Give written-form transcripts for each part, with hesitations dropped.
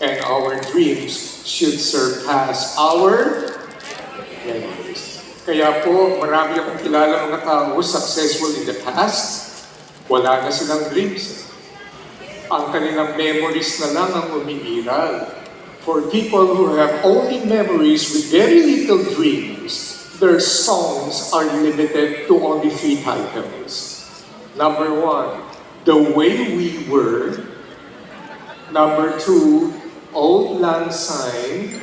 And our dreams should surpass our memories. Kaya po, marami akong kilala mga tao successful in the past, wala na silang dreams. Ang kanilang memories na lang ang umiiral. For people who have only memories with very little dreams, their songs are limited to only 3 titles. Number 1, The Way We Were. Number 2, Old Lang Syne.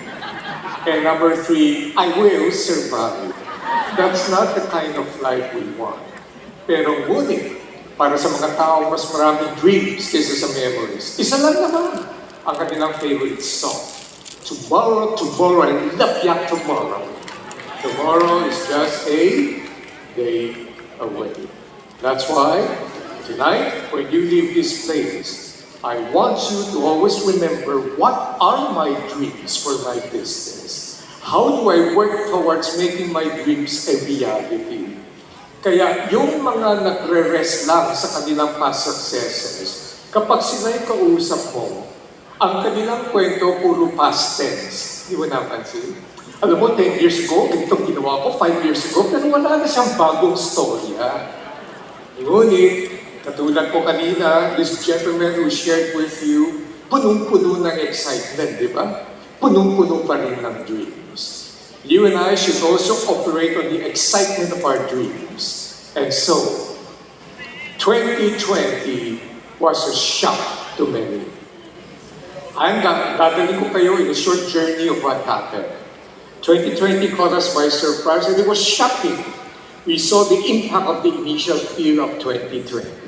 And number 3, I Will Survive. That's not the kind of life we want. Pero ngunit, para sa mga tao mas maraming dreams kaysa sa memories, isa lang naman ang kanilang favorite song. Tomorrow, tomorrow, I love ya tomorrow. Tomorrow is just a day away. That's why, tonight, when you leave this place, I want you to always remember what are my dreams for my business. How do I work towards making my dreams a reality? Kaya yung mga nagre-rest lang sa kanilang past successes, kapag sila'y kausap mo, ang kanilang kwento puro past tense. Di ba napansin? Alam mo, 10 years ago, ganitong ginawa ko, 5 years ago, pero wala na siyang bagong storya. Ngunit, katulad po kanina, this gentleman who shared with you, punong-puno ng excitement, di ba? Punong-puno pa rin ng dreams. You and I should also operate on the excitement of our dreams. And so, 2020 was a shock to many. Dadali ko kayo in a short journey of what happened. 2020 caught us by surprise and it was shocking. We saw the impact of the initial fear of 2020.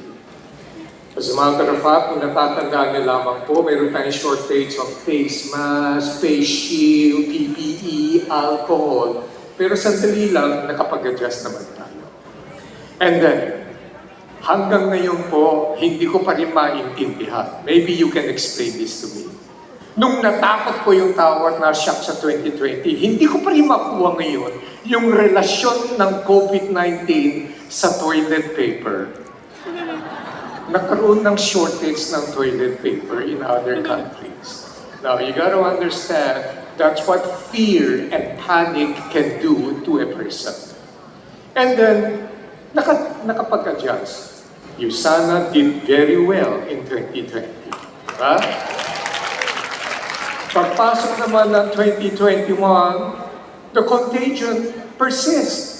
As a matter of fact, kung natatandaan niyo lamang po, mayroon tayong shortage of face mask, face shield, PPE, alcohol. Pero sandali lang, nakapag-adjust naman tayo. And then, hanggang ngayon po, hindi ko pa rin maintindihan. Maybe you can explain this to me. Nung natakot po yung tao at na-shock sa 2020, hindi ko pa rin makuha ngayon yung relasyon ng COVID-19 sa toilet paper. Nagkaroon ng shortage ng toilet paper in other countries. Now, you got to understand, that's what fear and panic can do to a person. And then, nakapag-adjust. USANA did very well in 2020. Diba? Pagpasok naman ng 2021, the contagion persists.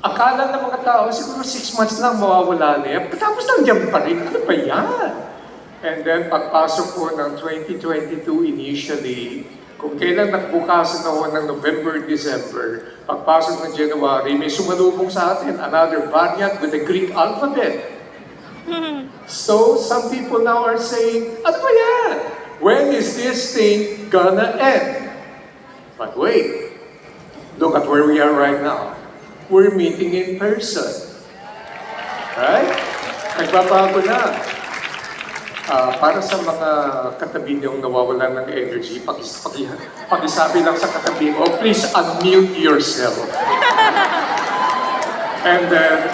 Akala ng mga tao, siguro 6 months lang mawawala na yan. Tapos nandiyan pa rin, ano ba yan? And then pagpasok po ng 2022 initially, kung kailan nagbukasan ako ng November, December, pagpasok ng January, may sumalubong sa atin another variant with the Greek alphabet. So some people now are saying, ano ba yan? When is this thing gonna end? But wait, look at where we are right now. We're meeting in person. Right? Nagbabago na. Para sa mga katabi niyong nawawalan ng energy, pakisabi lang sa katabi mo, please unmute yourself. And then,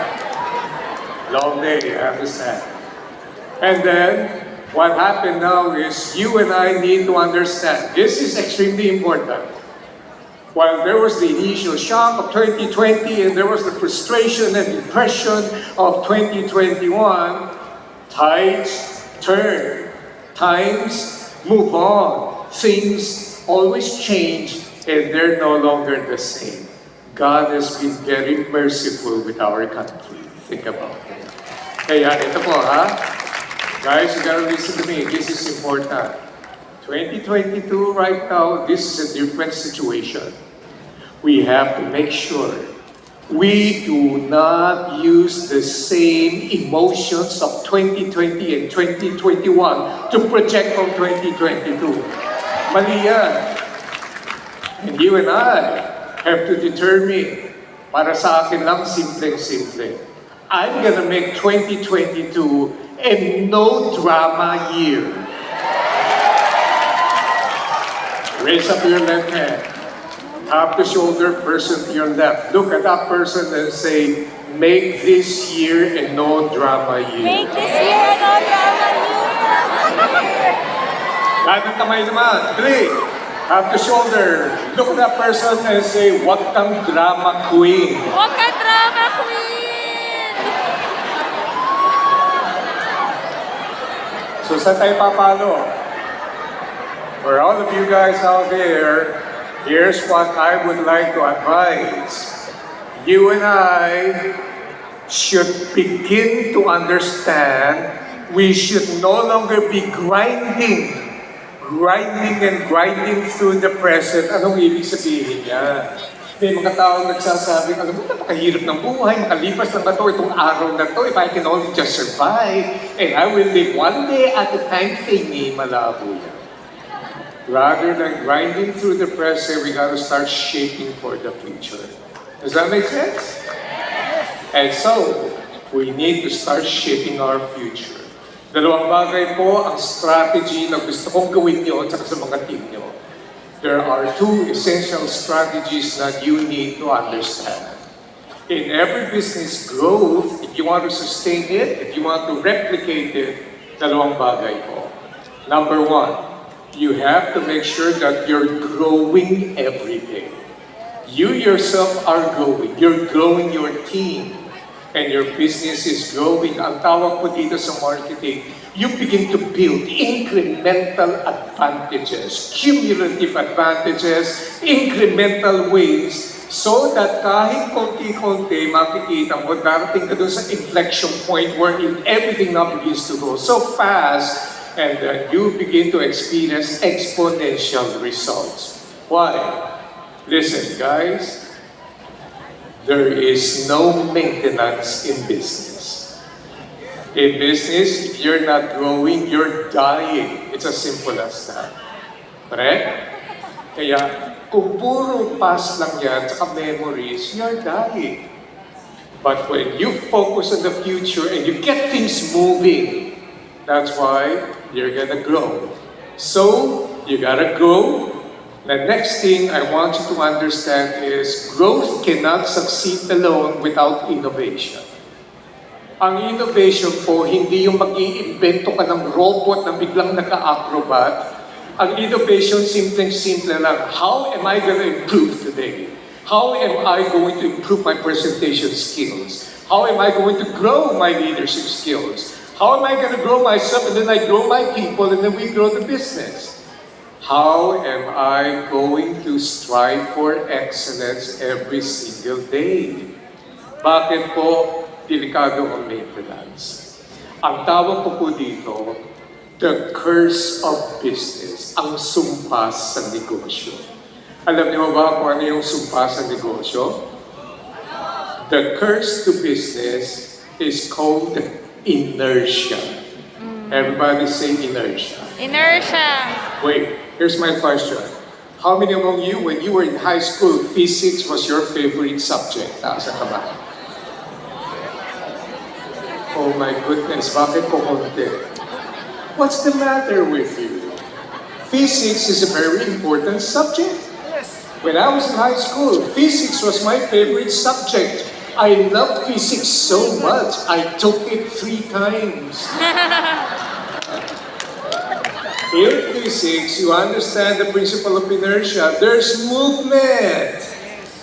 long day, I understand. And then, what happened now is you and I need to understand, this is extremely important. While there was the initial shock of 2020 and there was the frustration and depression of 2021, tides turn, times move on, things always change and they're no longer the same. God has been very merciful with our country. Think about it. Kaya ito po ha, guys, you gotta listen to me, this is important. 2022 right now, this is a different situation. We have to make sure we do not use the same emotions of 2020 and 2021 to project on 2022. Mali yan. And you and I have to determine, para sa akin lang, simple-simple. I'm gonna make 2022 a no-drama year. Raise up your left hand. Tap the shoulder person to your left. Look at that person and say, make this year a no-drama year. Make this year a no-drama year. Kanang kamay naman. 3. Up to shoulder. Look at that person and say, "What kang drama queen." Huwag ka drama queen! So saan tayo papalo? For all of you guys out there, here's what I would like to advise. You and I should begin to understand we should no longer be grinding and grinding through the present. Anong ibig sabihin niya? May mga taong nagsasabi, alam mo, napakahirap ng buhay, makalipas lang ba ito, itong araw na to, if I can only just survive, and I will live one day at a time, thingy, malabo yan. Rather than grinding through the present, we gotta start shaping for the future. Does that make sense? And so, we need to start shaping our future. Dalawang bagay po ang strategy na gusto kong gawin nyo at sa mga team nyo. There are 2 essential strategies that you need to understand. In every business growth, if you want to sustain it, if you want to replicate it, dalawang bagay po. Number 1, you have to make sure that you're growing every day. You yourself are growing. You're growing your team. And your business is growing. Ang tawag po dito sa marketing, you begin to build incremental advantages, cumulative advantages, incremental wins, so that kahit konti-konti makikita mo, darating ka doon sa inflection point wherein everything now begins to go so fast, and then you begin to experience exponential results. Why? Listen, guys. There is no maintenance in business. In business, if you're not growing, you're dying. It's as simple as that. Correct? Kaya, kung puro past lang yan, saka memories, you're dying. But when you focus on the future and you get things moving, that's why you're gonna grow. So, you gotta grow. The next thing I want you to understand is growth cannot succeed alone without innovation. Ang innovation po, hindi yung mag-iimbento ka ng robot na biglang naka-acrobat. Ang innovation, simpleng-simple lang. How am I going to improve today? How am I going to improve my presentation skills? How am I going to grow my leadership skills? How am I going to grow myself and then I grow my people and then we grow the business? How am I going to strive for excellence every single day? Bakit po delikado ang maintenance? Ang tawag ko po dito, the curse of business, ang sumpas sa negosyo. Alam niyo ba kung ano yung sumpas sa negosyo? The curse to business is called inertia. Everybody say inertia. Inertia. Wait, here's my question. How many among you, when you were in high school, physics was your favorite subject? Taas ang kamay. Oh my goodness, bakit ko konti? What's the matter with you? Physics is a very important subject. When I was in high school, physics was my favorite subject. I love physics so much, I took it 3 times. In physics, you understand the principle of inertia. There's movement.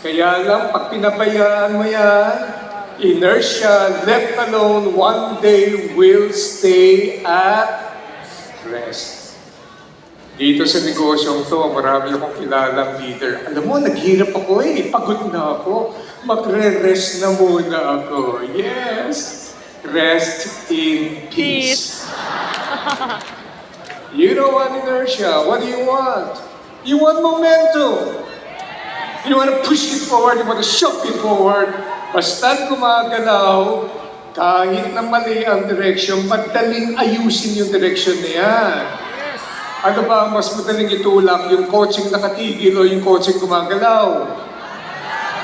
Kaya lang, pag pinabayaan mo yan, inertia, left alone, one day will stay at rest. Dito sa negosyong to, marami akong kilalang leader. Alam mo, naghirap ako pagod na ako. Magre-rest na muna ako. Yes, rest in peace. You don't want inertia. What do you want? You want momentum. You want to push it forward. You want to shove it forward. Basta't gumagalaw, kahit na mali ang direction, madaling ayusin yung direction na yan. Ano ba mas madaling itulak? Yung coaching nakatigil o yung coaching gumagalaw?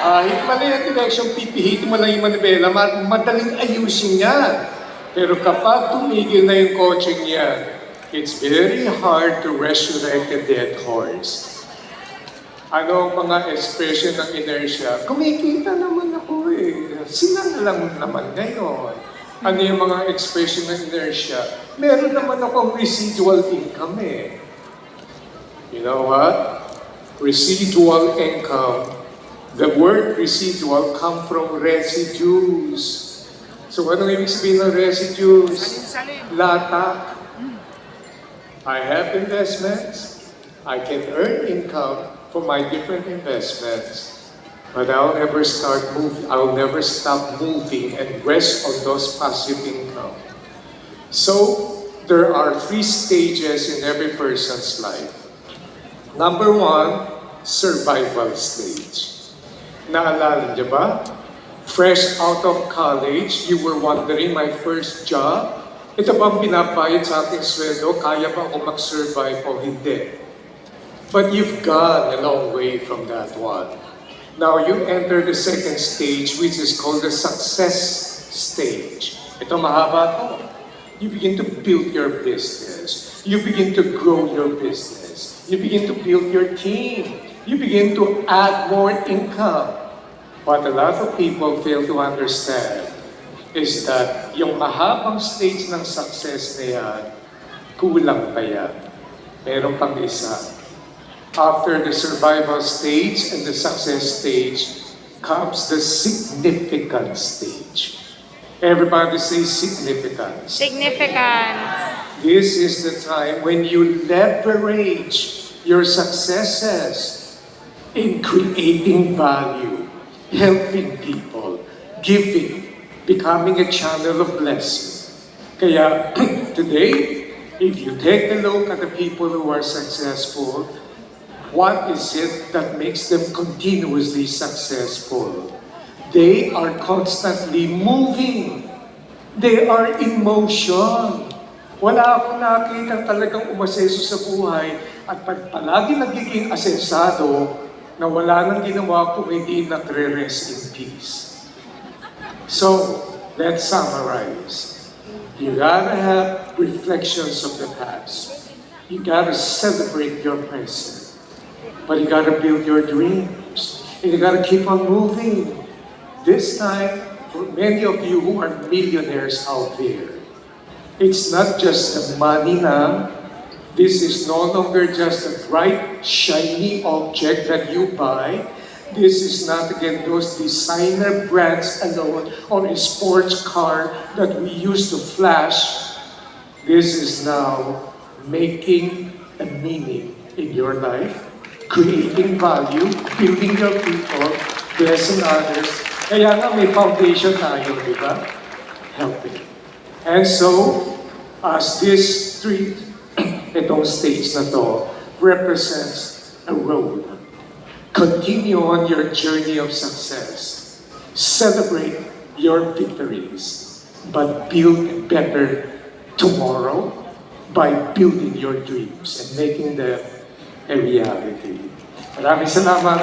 Kahit mali ang direction, pipihitin mo lang yung manibela, madaling ayusin yan. Pero kapag tumigil na yung coaching yan, it's very hard to resurrect a dead horse. Ano ang mga expression ng inertia? Kumikita naman ako Sila lang naman ngayon. Ano yung mga expression ng inertia? Meron naman akong residual income You know what? Residual income. The word residual come from residues. So ano ibig sabihin ng residues? Latak. I have investments. I can earn income from my different investments. But I'll never I'll never stop moving and rest on those passive income. So there are 3 stages in every person's life. Number 1, survival stage. Naalala niyo ba? Fresh out of college, you were wondering, my first job, ito bang pinapayad sa ating sweldo? Kaya ba ako mag-survive o hindi? But you've gone a long way from that one. Now you enter the second stage, which is called the success stage. Ito mahaba to. You begin to build your business. You begin to grow your business. You begin to build your team. You begin to add more income. What a lot of people fail to understand is that yung mahabang stage ng success na yan, kulang pa yan. Meron pang isa. After the survival stage and the success stage comes the significant stage. Everybody say significance. Significant. This is the time when you leverage your successes in creating value, helping people, giving, becoming a channel of blessing. Kaya today, if you take a look at the people who are successful, what is it that makes them continuously successful? They are constantly moving. They are in motion. Wala akong nakita talagang umaseso sa buhay at pag palagi nagiging asensado na wala nang ginawa kung hindi nagre-rest in peace. So, let's summarize. You gotta have reflections of the past. You gotta celebrate your present. But you gotta build your dreams. And you gotta keep on moving. This time, for many of you who are millionaires out there, it's not just the money now. This is no longer just a bright, shiny object that you buy. This is not again those designer brands alone or a sports car that we used to flash. This is now making a meaning in your life, creating value, building your people, blessing others. Kaya nga may foundation tayo, di ba? Helping. And so, as this street, itong stage na to, represents a road. Continue on your journey of success. Celebrate your victories, but build a better tomorrow by building your dreams and making them a reality. Maraming salamat.